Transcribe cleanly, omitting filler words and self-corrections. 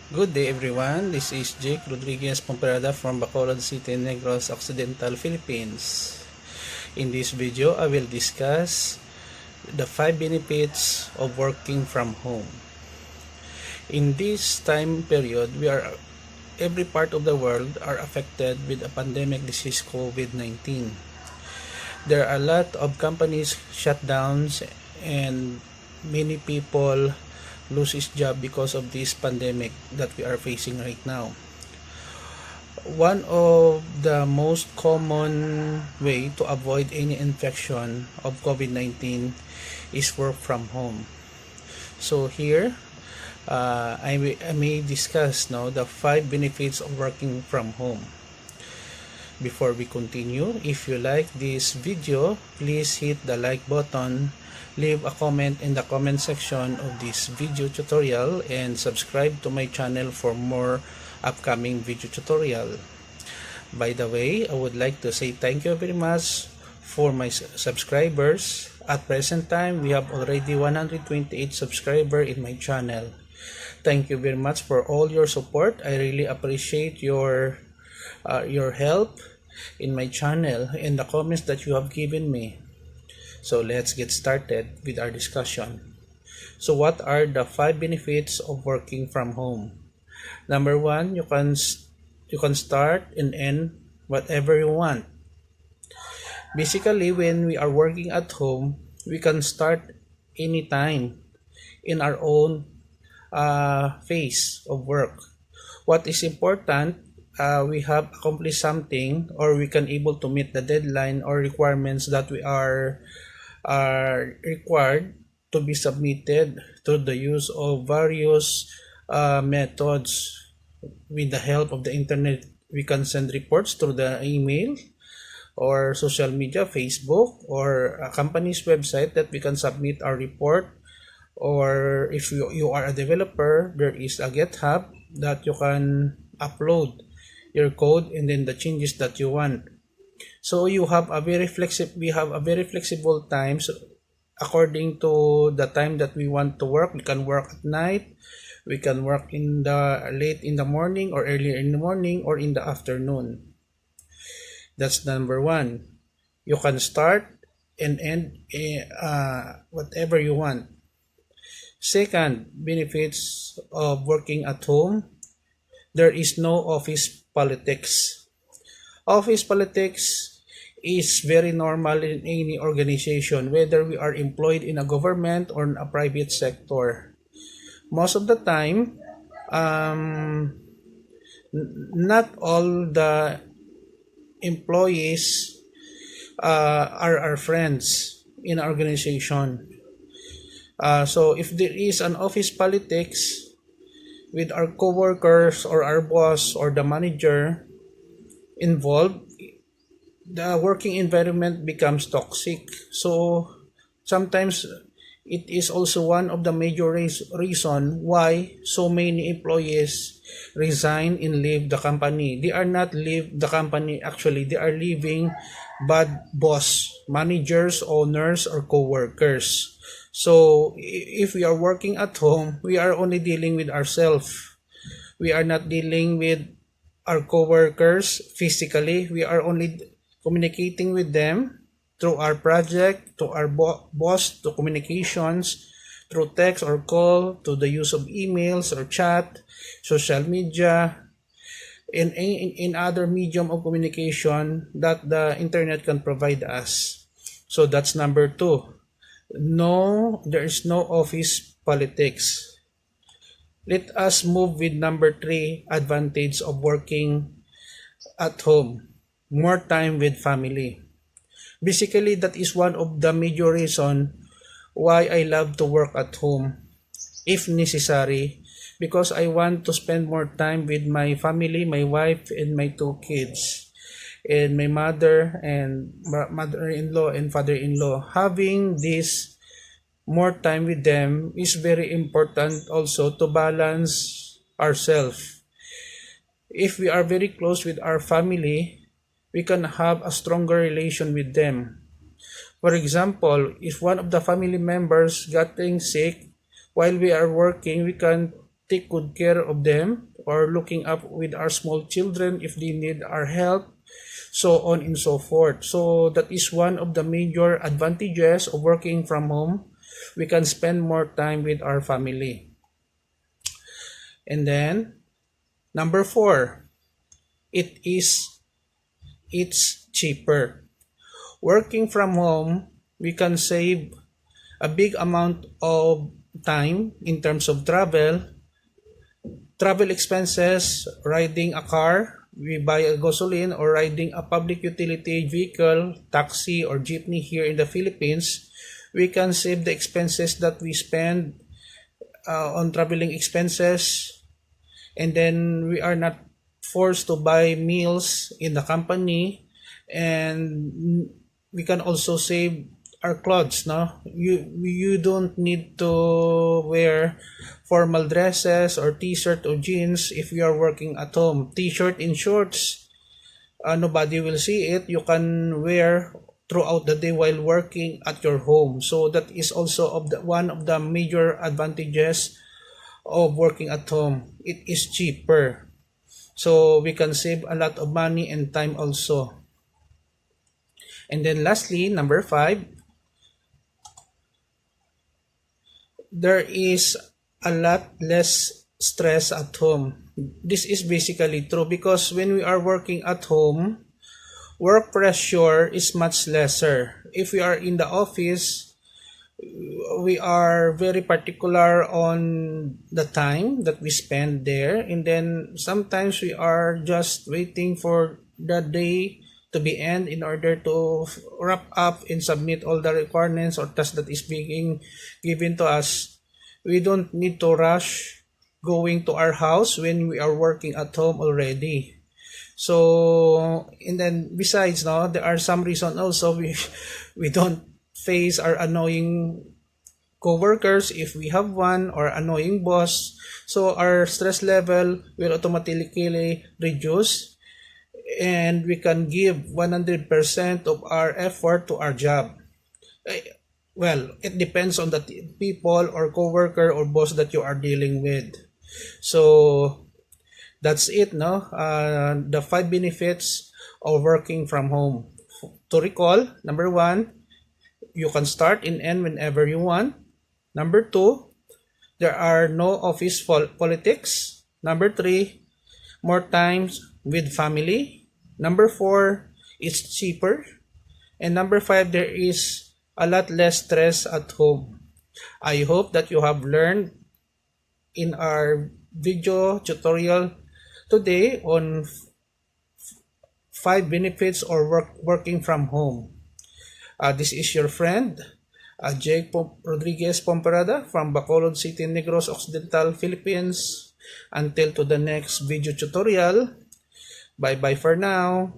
Good day everyone, this is Jake Rodriguez Pomperada from Bacolod City, Negros Occidental, Philippines. In this video, I will discuss the 5 benefits of working from home. In this time period, every part of the world are affected with a pandemic disease COVID-19. There are a lot of companies shutdowns and many people lose his job because of this pandemic that we are facing right now. One of the most common way to avoid any infection of COVID-19 is work from home. So here, I may discuss now the 5 benefits of working from home. Before we continue, if you like this video, please hit the like button, leave a comment in the comment section of this video tutorial, and subscribe to my channel for more upcoming video tutorial. By the way, I would like to say thank you very much for my subscribers. At present time, we have already 128 subscribers in my channel. Thank you very much for all your support. I really appreciate your help in my channel and the comments that you have given me. So let's get started with our discussion. So what are the 5 benefits of working from home? Number 1, you can start and end whatever you want. Basically, when we are working at home, we can start anytime in our own phase of work. What is important, we have accomplished something, or we can able to meet the deadline or requirements that we are required to be submitted through the use of various methods. With the help of the internet, we can send reports through the email or social media, Facebook, or a company's website that we can submit our report. Or if you are a developer, there is a GitHub that you can upload your code and then the changes that you want. So we have a very flexible times according to the time that we want to work. We can work at night, we can work in the late in the morning or earlier in the morning or in the afternoon. That's number 1. You can start and end whatever you want. Second, benefits of working at home. There is no office politics. Office politics is very normal in any organization, whether we are employed in a government or in a private sector. Most of the time, not all the employees are our friends in an organization. So if there is an office politics with our co-workers or our boss or the manager involved, the working environment becomes toxic. So sometimes it is also one of the major reason why so many employees resign and leave the company. They are not leave the company, actually they are leaving bad boss, managers, owners, or co-workers. So if we are working at home, we are only dealing with ourselves. We are not dealing with our co-workers physically. We are only communicating with them through our project, to our boss, to communications, through text or call, to the use of emails or chat, social media, and in other medium of communication that the internet can provide us. So that's number 2. No, there is no office politics. Let us move with number 3, advantage of working at home. More time with family. Basically, that is one of the major reason why I love to work at home, if necessary, because I want to spend more time with my family, my wife, and my 2 kids, and my mother-in-law and father-in-law. Having this more time with them is very important also to balance ourselves. If we are very close with our family, we can have a stronger relation with them. For example, if one of the family members getting sick while we are working, we can take good care of them, or looking up with our small children if they need our help, so on and so forth. So that is one of the major advantages of working from home. We can spend more time with our family. And then number 4, it's cheaper. Working from home, we can save a big amount of time in terms of travel expenses, riding a car, we buy a gasoline, or riding a public utility vehicle, taxi or jeepney here in the Philippines. We can save the expenses that we spend on traveling expenses, and then we are not forced to buy meals in the company, and we can also save our clothes. No, you don't need to wear formal dresses or t-shirt or jeans if you are working at home. T-shirt and shorts, nobody will see it. You can wear throughout the day while working at your home. So that is also one of the major advantages of working at home. It is cheaper, so we can save a lot of money and time also. And then lastly, number 5, there is a lot less stress at home. This is basically true because when we are working at home, work pressure is much lesser. If we are in the office, we are very particular on the time that we spend there, and then sometimes we are just waiting for the day to be end in order to wrap up and submit all the requirements or tasks that is being given to us. We don't need to rush going to our house when we are working at home already. So, and then besides, no, there are some reasons also we don't face our annoying co-workers if we have one, or annoying boss. So our stress level will automatically reduce, and we can give 100% of our effort to our job. Well, it depends on the people or co-worker or boss that you are dealing with. So that's it, no? The 5 benefits of working from home. To recall, number 1, you can start and end whenever you want. Number 2, there are no office politics. Number 3, more times with family. Number 4, it's cheaper. And number 5, there is a lot less stress at home. I hope that you have learned in our video tutorial today on 5 benefits of working from home. This is your friend, Jake Rodriguez Pomperada from Bacolod City, Negros Occidental, Philippines. Until to the next video tutorial, bye bye for now.